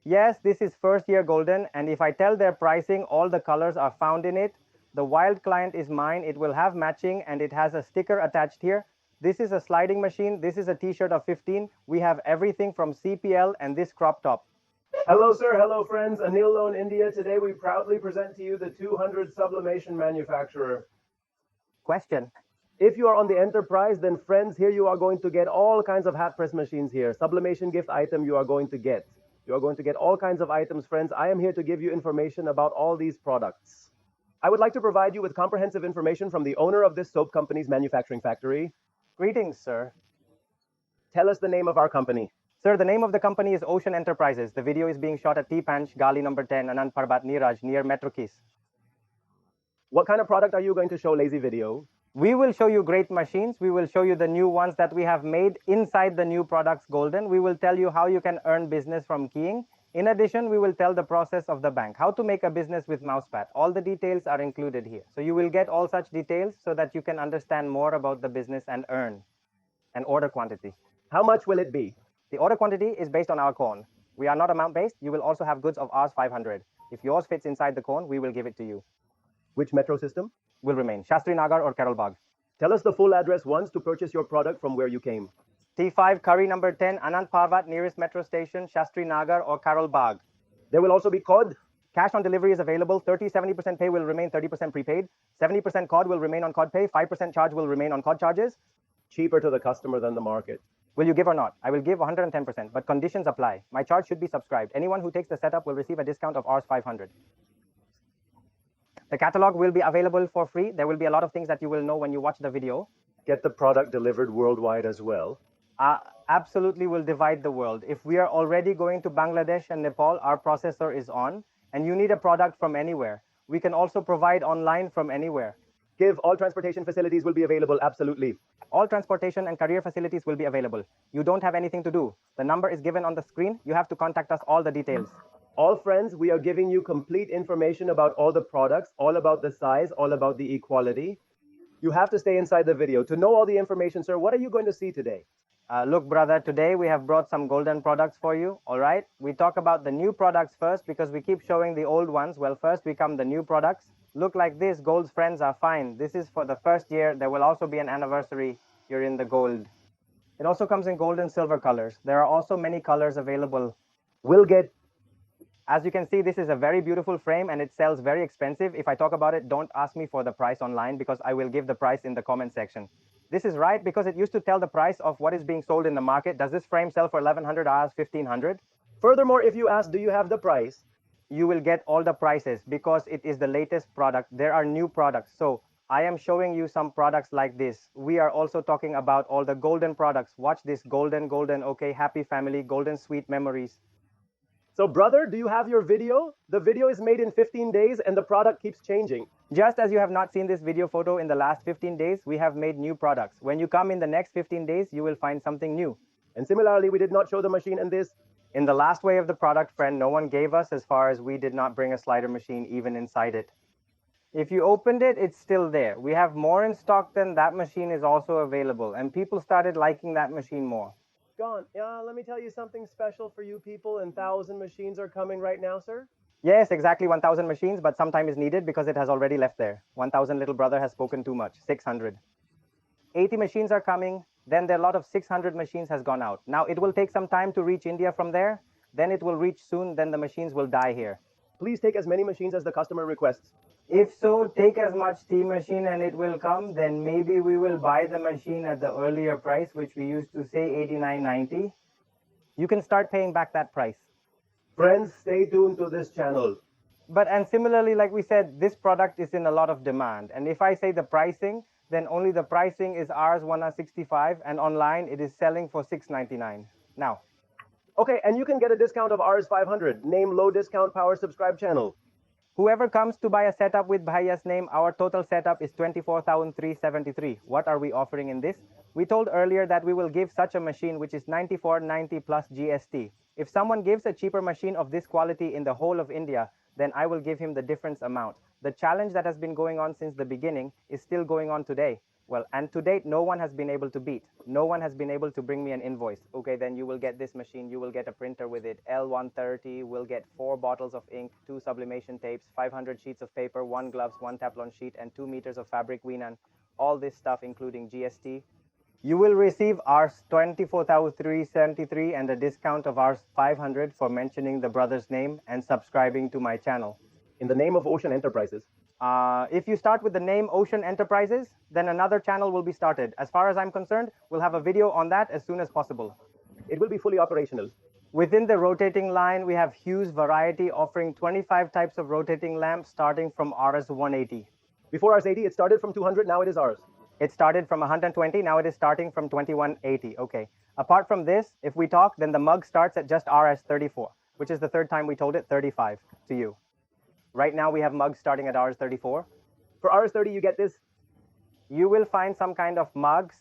Yes, this is first year golden, and if I tell their pricing, all the colors are found in it. The wild client is mine. It will have matching and it has a sticker attached here. This is a sliding machine. This is a t-shirt of 15. We have everything from CPL and this crop top. Hello, sir. Hello, friends. Anil Lone India. Today we proudly present to you the 200 sublimation manufacturer. Question. If you are on the enterprise, then friends, here you are going to get all kinds of hat press machines here. Sublimation gift item you are going to get. You are going to get all kinds of items, friends. I am here to give you information about all these products. I would like to provide you with comprehensive information from the owner of this soap company's manufacturing factory. Greetings, sir. Tell us the name of our company. Sir, the name of the company is Ocean Enterprises. The video is being shot at T-Panch, Gali number 10, Anand Parbat Niraj, near Metro Keys. What kind of product are you going to show, Lazy Video? We will show you great machines. We will show you the new ones that we have made inside the new products golden. We will tell you how you can earn business from keying. In addition, we will tell the process of the bank, how to make a business with mousepad. All the details are included here. So you will get all such details so that you can understand more about the business and earn an order quantity. How much will it be? The order quantity is based on our cone. We are not amount based. You will also have goods of ours 500. If yours fits inside the cone, we will give it to you. Which metro system? Will remain Shastri Nagar or Carol Bagh. Tell us the full address once to purchase your product from where you came. T5 Curry number 10, Anand Parbat, nearest metro station, Shastri Nagar or Carol Bagh. There will also be code. Cash on delivery is available. 30-70% pay will remain 30% prepaid. 70% COD will remain on COD pay. 5% charge will remain on COD charges. Cheaper to the customer than the market. Will you give or not? I will give 110%, but conditions apply. My charge should be subscribed. Anyone who takes the setup will receive a discount of Rs 500. The catalog will be available for free. There will be a lot of things that you will know when you watch the video. Get the product delivered worldwide as well. Absolutely will divide the world. If we are already going to Bangladesh and Nepal, our processor is on, and you need a product from anywhere. We can also provide online from anywhere. Give all transportation facilities will be available, absolutely. All transportation and career facilities will be available. You don't have anything to do. The number is given on the screen. You have to contact us, all the details. All friends, we are giving you complete information about all the products, all about the size, all about the equality. You have to stay inside the video. To know all the information, sir, what are you going to see today? Look, brother, today we have brought some golden products for you, all right? We talk about the new products first because we keep showing the old ones. Well, first we come the new products. Look like this, gold's friends are fine. This is for the first year. There will also be an anniversary. You're in the gold. It also comes in gold and silver colors. There are also many colors available. We'll get... As you can see, this is a very beautiful frame and it sells very expensive. If I talk about it, don't ask me for the price online because I will give the price in the comment section. This is right because it used to tell the price of what is being sold in the market. Does this frame sell for 1100 Rs, 1500? Furthermore, if you ask, do you have the price? You will get all the prices because it is the latest product. There are new products. So I am showing you some products like this. We are also talking about all the golden products. Watch this, golden, okay, happy family, golden sweet memories. So brother, do you have your video? The video is made in 15 days and the product keeps changing. Just as you have not seen this video photo in the last 15 days, we have made new products. When you come in the next 15 days, you will find something new. And similarly, we did not show the machine in this. In the last wave of the product, friend, no one gave us as far as we did not bring a slider machine even inside it. If you opened it, it's still there. We have more in stock than that machine is also available. And people started liking that machine more. Gone. Yeah, let me tell you something special for you people, and 1,000 machines are coming right now, sir. Yes, exactly 1,000 machines, but some time is needed because it has already left there. 1,000 little brother has spoken too much. 600. 80 machines are coming. Then there are a lot of 600 machines has gone out. Now it will take some time to reach India from there. Then it will reach soon. Then the machines will die here. Please take as many machines as the customer requests. If so, take as much tea machine and it will come. Then maybe we will buy the machine at the earlier price, which we used to say 89.90. You can start paying back that price. Friends, stay tuned to this channel. And similarly, like we said, this product is in a lot of demand. And if I say the pricing, then only the pricing is Rs 165 and online it is selling for 699. Now. Okay, and you can get a discount of Rs 500. Name low discount power subscribe channel. Whoever comes to buy a setup with Bhaiya's name, our total setup is 24,373. What are we offering in this? We told earlier that we will give such a machine which is 94.90 plus GST. If someone gives a cheaper machine of this quality in the whole of India, then I will give him the difference amount. The challenge that has been going on since the beginning is still going on today. Well, and to date, no one has been able to beat. No one has been able to bring me an invoice. Okay, then you will get this machine, you will get a printer with it, L130, will get 4 bottles of ink, 2 sublimation tapes, 500 sheets of paper, 1 gloves, 1 Teflon sheet, and 2 meters of fabric Winan. All this stuff, including GST. You will receive Rs 24,373 and a discount of Rs 500 for mentioning the brother's name and subscribing to my channel. In the name of Ocean Enterprises. If you start with the name Ocean Enterprises, then another channel will be started. As far as I'm concerned, we'll have a video on that as soon as possible. It will be fully operational. Within the rotating line, we have huge variety offering 25 types of rotating lamps starting from Rs 180. Before Rs 80, it started from 200, now it is Rs. It started from 120, now it is starting from 2180. Okay. Apart from this, if we talk, then the mug starts at just Rs 34, which is the third time we told it 35 to you. Right now we have mugs starting at Rs 34. For Rs 30, you get this. You will find some kind of mugs.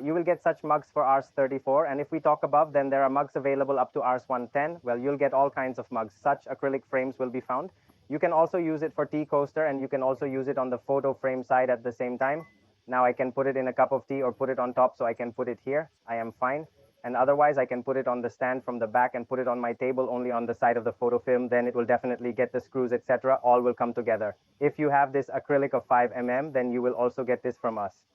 You will get such mugs for Rs 34. And if we talk above, then there are mugs available up to Rs 110. Well, you'll get all kinds of mugs. Such acrylic frames will be found. You can also use it for tea coaster, and you can also use it on the photo frame side at the same time. Now I can put it in a cup of tea or put it on top, so I can put it here. I am fine. And otherwise, I can put it on the stand from the back and put it on my table only on the side of the photo film. Then it will definitely get the screws, etc. All will come together. If you have this acrylic of 5 mm, then you will also get this from us.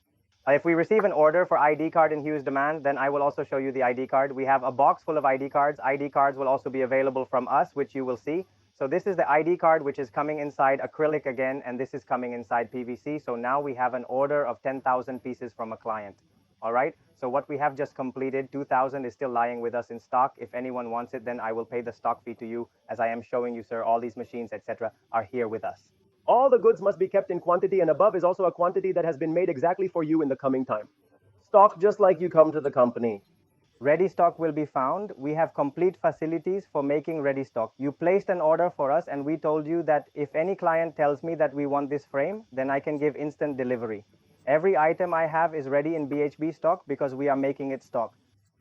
If we receive an order for ID card in huge demand, then I will also show you the ID card. We have a box full of ID cards. ID cards will also be available from us, which you will see. So this is the ID card, which is coming inside acrylic again, and this is coming inside PVC. So now we have an order of 10,000 pieces from a client. All right. So what we have just completed, 2,000 is still lying with us in stock. If anyone wants it, then I will pay the stock fee to you. As I am showing you, sir, all these machines, etc., are here with us. All the goods must be kept in quantity, and above is also a quantity that has been made exactly for you in the coming time. Stock just like you come to the company. Ready stock will be found. We have complete facilities for making ready stock. You placed an order for us, and we told you that if any client tells me that we want this frame, then I can give instant delivery. Every item I have is ready in BHB stock because we are making it stock.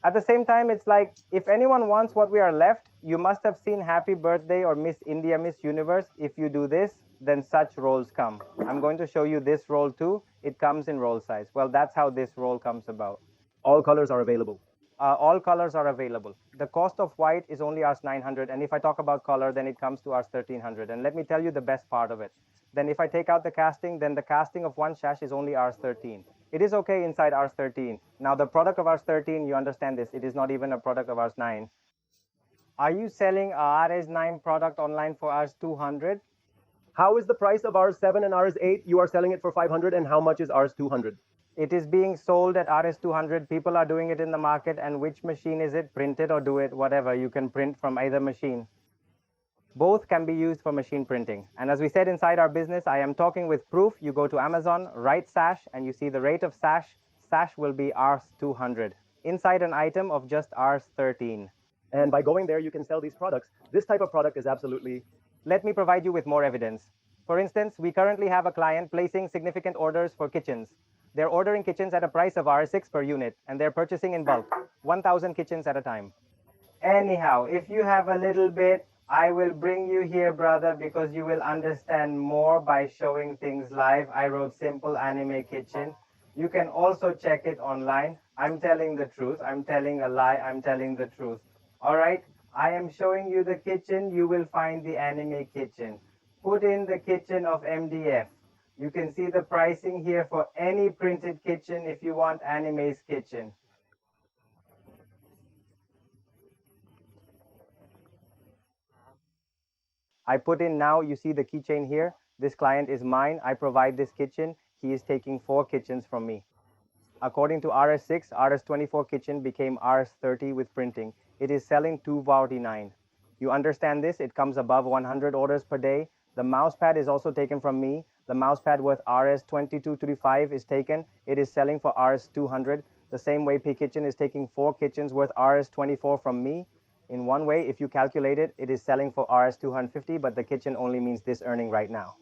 At the same time, it's like, if anyone wants what we are left, you must have seen Happy Birthday or Miss India, Miss Universe. If you do this, then such rolls come. I'm going to show you this roll too. It comes in roll size. Well, that's how this roll comes about. All colors are available. All colors are available. The cost of white is only Rs 900, and if I talk about color, then it comes to Rs 1300. And let me tell you the best part of it. Then if I take out the casting, then the casting of one sash is only Rs 13. It is okay inside Rs 13. Now the product of Rs 13, you understand this, it is not even a product of Rs 9. Are you selling a Rs 9 product online for Rs 200? How is the price of Rs 7 and Rs 8? You are selling it for 500, and how much is Rs 200? It is being sold at Rs 200. People are doing it in the market. And which machine is it? Print it or do it, whatever. You can print from either machine. Both can be used for machine printing. And as we said inside our business, I am talking with proof. You go to Amazon, write sash, and you see the rate of sash. Sash will be Rs 200. Inside an item of just Rs 13. And by going there, you can sell these products. This type of product is absolutely... Let me provide you with more evidence. For instance, we currently have a client placing significant orders for kitchens. They're ordering kitchens at a price of Rs6 per unit, and they're purchasing in bulk, 1,000 kitchens at a time. Anyhow, if you have a little bit, I will bring you here, brother, because you will understand more by showing things live. I wrote simple anime kitchen. You can also check it online. I'm telling the truth. I'm telling a lie. I'm telling the truth. All right? I am showing you the kitchen. You will find the anime kitchen. Put in the kitchen of MDF. You can see the pricing here for any printed kitchen if you want anime's kitchen. I put in now, you see the keychain here. This client is mine. I provide this kitchen. He is taking 4 kitchens from me. According to Rs6, Rs24 kitchen became Rs30 with printing. It is selling 249. You understand this? It comes above 100 orders per day. The mouse pad is also taken from me. The mouse pad worth Rs2235 is taken. It is selling for Rs200. The same way P Kitchen is taking 4 kitchens worth Rs24 from me. In one way, if you calculate it, it is selling for Rs250, but the kitchen only means this earning right now.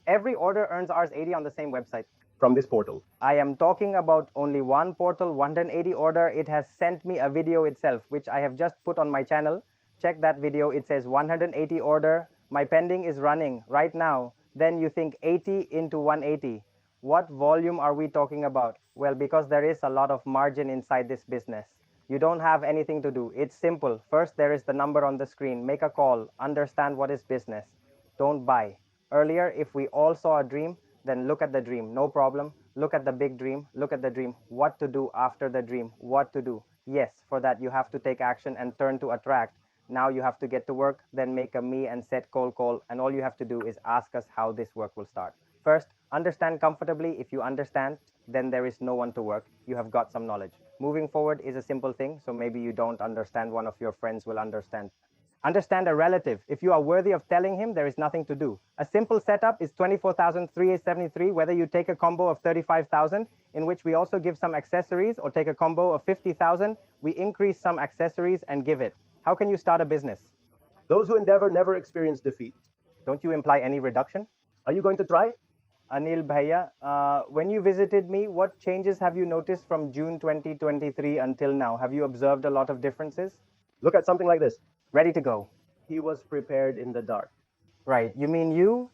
Every order earns Rs80 on the same website. From this portal. I am talking about only one portal, 180 order. It has sent me a video itself, which I have just put on my channel. Check that video. It says 180 order. My pending is running right now. Then you think 80 into 180. What volume are we talking about? Well, because there is a lot of margin inside this business. You don't have anything to do. It's simple. First, there is the number on the screen. Make a call. Understand what is business. Don't buy. Earlier, if we all saw a dream, then look at the dream. No problem. Look at the big dream. Look at the dream. What to do after the dream? What to do? Yes, for that, you have to take action and turn to attract. Now you have to get to work, then make a me and set call, and all you have to do is ask us how this work will start. First, understand comfortably. If you understand, then there is no one to work. You have got some knowledge. Moving forward is a simple thing, so maybe you don't understand, one of your friends will understand. Understand a relative. If you are worthy of telling him, there is nothing to do. A simple setup is 24,373, whether you take a combo of 35,000, in which we also give some accessories, or take a combo of 50,000, we increase some accessories and give it. How can you start a business? Those who endeavor never experience defeat. Don't you imply any reduction? Are you going to try? Anil Bhaiya, when you visited me, what changes have you noticed from June 2023 until now? Have you observed a lot of differences? Look at something like this. Ready to go. He was prepared in the dark. Right. You mean you?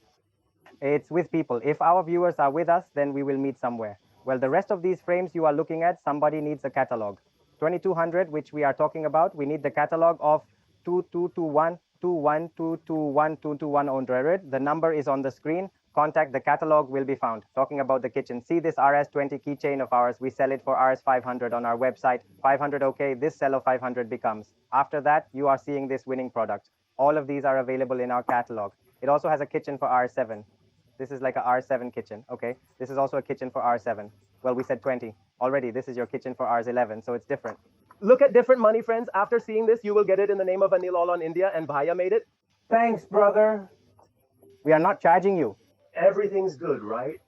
It's with people. If our viewers are with us, then we will meet somewhere. Well, the rest of these frames you are looking at, somebody needs a catalog. 2200, which we are talking about, we need the catalog of 2221 21221 The number is on the screen. Contact, the catalog will be found. Talking about the kitchen. See this RS20 keychain of ours. We sell it for RS500 on our website. 500 okay, this sell of 500 becomes. After that, you are seeing this winning product. All of these are available in our catalog. It also has a kitchen for R7. This is like a R7 kitchen, okay? This is also a kitchen for R7. Well, we said 20. Already, this is your kitchen for R11, so it's different. Look at different money, friends. After seeing this, you will get it in the name of Anil All on India, and Bhaiya made it. Thanks, brother. We are not charging you. Everything's good, right?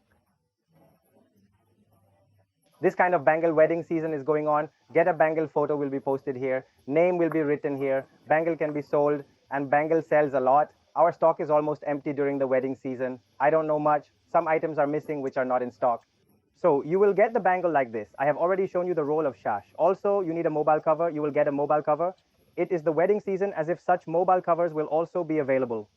This kind of bangle wedding season is going on. Get a bangle photo will be posted here. Name will be written here. Bangle can be sold, and bangle sells a lot. Our stock is almost empty during the wedding season. I don't know much. Some items are missing which are not in stock. So you will get the bangle like this. I have already shown you the roll of shash. Also, you need a mobile cover. You will get a mobile cover. It is the wedding season, as if such mobile covers will also be available.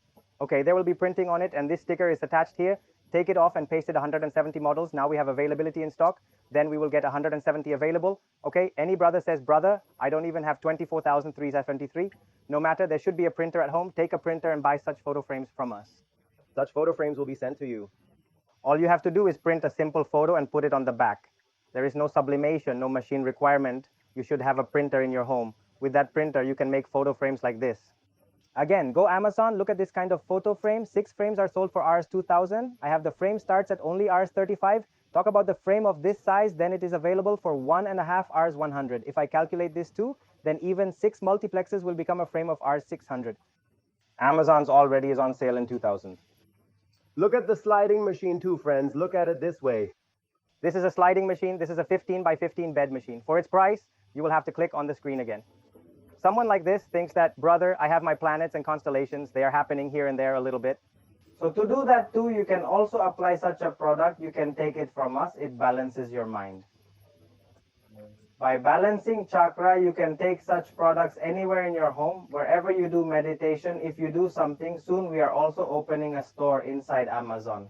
Okay, there will be printing on it, and this sticker is attached here. Take it off and paste it 170 models. Now we have availability in stock. Then we will get 170 available. Okay, any brother says, brother, I don't even have 24,373. No matter, there should be a printer at home. Take a printer and buy such photo frames from us. Such photo frames will be sent to you. All you have to do is print a simple photo and put it on the back. There is no sublimation, no machine requirement. You should have a printer in your home. With that printer, you can make photo frames like this. Again, go Amazon, look at this kind of photo frame. 6 frames are sold for Rs2000. I have the frame starts at only Rs35. Talk about the frame of this size, then it is available for 1.5 Rs100. If I calculate this too, then even 6 multiplexes will become a frame of Rs600. Amazon's already is on sale in 2000. Look at the sliding machine too, friends. Look at it this way. This is a sliding machine. This is a 15 by 15 bed machine. For its price, you will have to click on the screen again. Someone like this thinks that, brother, I have my planets and constellations. They are happening here and there a little bit. So to do that too, you can also apply such a product. You can take it from us. It balances your mind. By balancing chakra, you can take such products anywhere in your home, wherever you do meditation. If you do something, soon we are also opening a store inside Amazon.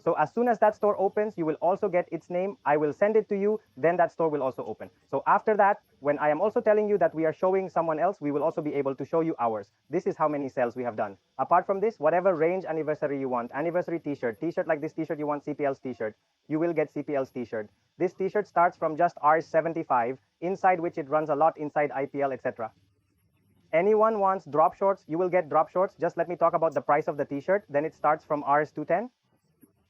So as soon as that store opens, you will also get its name. I will send it to you. Then that store will also open. So after that, when I am also telling you that we are showing someone else, we will also be able to show you ours. This is how many sales we have done. Apart from this, whatever range anniversary you want, anniversary t-shirt like this t-shirt you want, CPL's t-shirt, you will get CPL's t-shirt. This t-shirt starts from just Rs75, inside which it runs a lot inside IPL, etc. Anyone wants drop shorts, you will get drop shorts. Just let me talk about the price of the t-shirt. Then it starts from Rs210.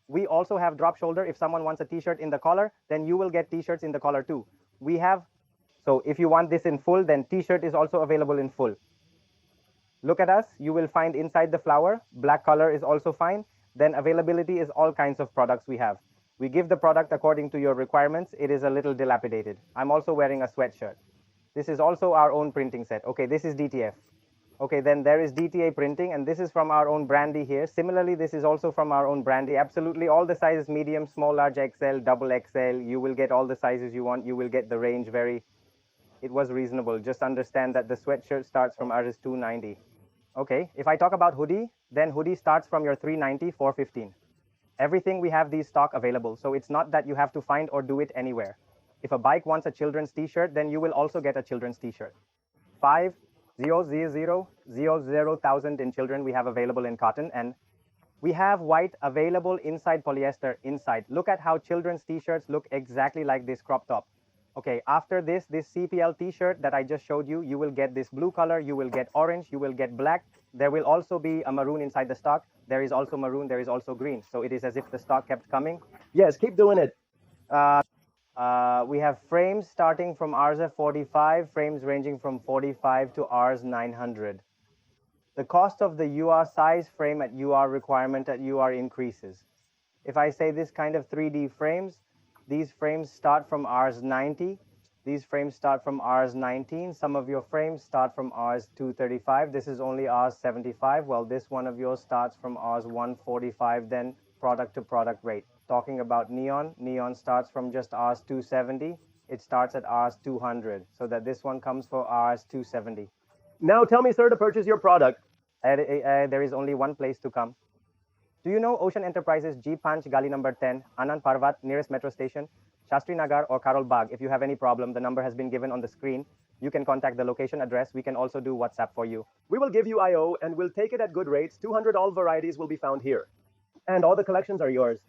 We also have drop shoulder. If someone wants a t-shirt in the collar, then you will get t-shirts in the collar too. We have, so if you want this in full, then t-shirt is also available in full. Look at us. You will find inside the flower. Black color is also fine. Then availability is all kinds of products we have. We give the product according to your requirements. It is a little dilapidated. I'm also wearing a sweatshirt. This is also our own printing set. Okay, this is DTF. Okay, then there is DTA printing, and this is from our own brandy here. Similarly, this is also from our own brandy. Absolutely all the sizes, medium, small, large, XL, double XL. You will get all the sizes you want. You will get the range it was reasonable. Just understand that the sweatshirt starts from Rs 290. Okay, if I talk about hoodie, then hoodie starts from your 390, 415. Everything we have these stock available, so it's not that you have to find or do it anywhere. If a bike wants a children's t-shirt, then you will also get a children's t-shirt. 5,000 in children we have available in cotton, and we have white available inside polyester inside. Look at how children's t-shirts look exactly like this crop top. Okay, after this CPL t-shirt that I just showed you, you will get this blue color, you will get orange, you will get black. There will also be a maroon inside the stock. There is also maroon, there is also green. So it is as if the stock kept coming. Yes, keep doing it. We have frames starting from Rs45, frames ranging from 45 to Rs900. The cost of the UR size frame at UR requirement at UR increases. If I say this kind of 3D frames, these frames start from Rs90. These frames start from Rs19. Some of your frames start from Rs235. This is only Rs75. Well, this one of yours starts from Rs145, then product to product rate. Talking about neon starts from just Rs270. It starts at Rs200, so that this one comes for Rs270. Now tell me, sir, to purchase your product. There is only one place to come. Do you know Ocean Enterprises G5 Gali number 10, Anand Parbat, nearest metro station, Shastri Nagar or Karol Bagh? If you have any problem, the number has been given on the screen. You can contact the location address. We can also do WhatsApp for you. We will give you IO and we'll take it at good rates. 200 all varieties will be found here. And all the collections are yours.